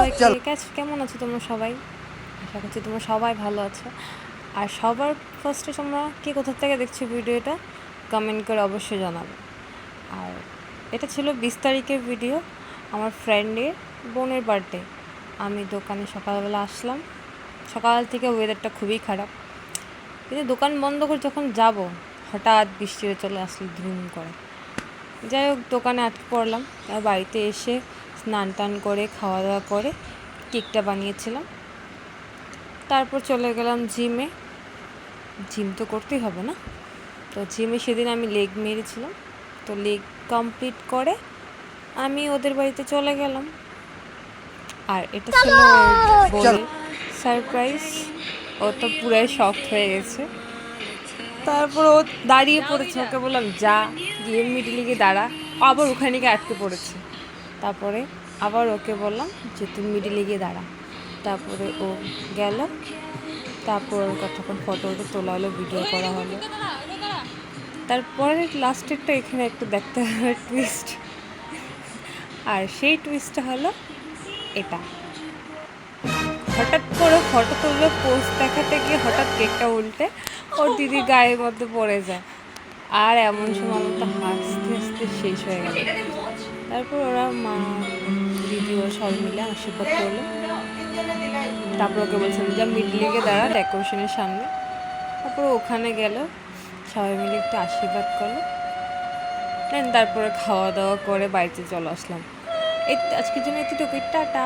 সবাইকে। কেমন আছো তোমরা সবাই? আশা করছি তোমরা সবাই ভালো আছো। আর সবার ফার্স্টে তোমরা কে কোথা থেকে দেখছো ভিডিওটা কমেন্ট করে অবশ্যই জানাবে। আর এটা ছিল 20 তারিখের ভিডিও, আমার ফ্রেন্ডের বোনের বার্থডে। আমি দোকানে সকালবেলা আসলাম, সকাল থেকে ওয়েদারটা খুবই খারাপ, কিন্তু দোকান বন্ধ করে যখন যাব হঠাৎ বৃষ্টি হয়ে চলে আসলো ধুম করে। যাই হোক, দোকানে আটকে পড়লাম। আর বাড়িতে এসে স্নান টান করে খাওয়া দাওয়া করে কেকটা বানিয়েছিলাম। তারপর চলে গেলাম জিমে। জিম তো করতেই হবে না, তো জিমে সেদিন আমি লেগ মেরেছিলাম, তো লেগ কমপ্লিট করে আমি ওদের বাড়িতে চলে গেলাম। আর এটা ছিল ওর বোনের সারপ্রাইজ। ও তো পুরাই শকড হয়ে গেছে। তারপর ও দাঁড়িয়ে পড়েছে, ওকে বললাম যা গিয়ে মিডিলে গিয়ে দাঁড়া, আবার ওখানে গিয়ে আটকে পড়েছে। তারপরে আবার ওকে বললাম যে তুমি মিডিলে গিয়ে দাঁড়া। তারপরে ও গেল। তারপর কতক্ষণ ফটো তোলা হলো, ভিডিও করা হলো। তারপরে লাস্টেরটা এখানে একটু দেখতে হবে টুইস্ট। আর সেই টুইস্টটা হলো এটা, হঠাৎ করে ফটো তুলবে পোস্ট দেখাতে গিয়ে হঠাৎ কেকটা উল্টে ওর দিদির গায়ের মধ্যে পড়ে যায়। আর এমন সময় আমার তো হাসতে হাসতে শেষ হয়ে গেল। তারপর ওরা মা দিদি ও সবাই মিলে আশীর্বাদ করলো। তারপর ওকে বলছিলাম যা মিডলে গিয়ে দাঁড়া ডেকোরেশনের সামনে। তারপর ওখানে গেল, সবাই মিলে একটু আশীর্বাদ করলো। তারপরে খাওয়া দাওয়া করে বাড়িতে চলে আসলাম। এই আজকের জন্য এতটুকুই, টাটা।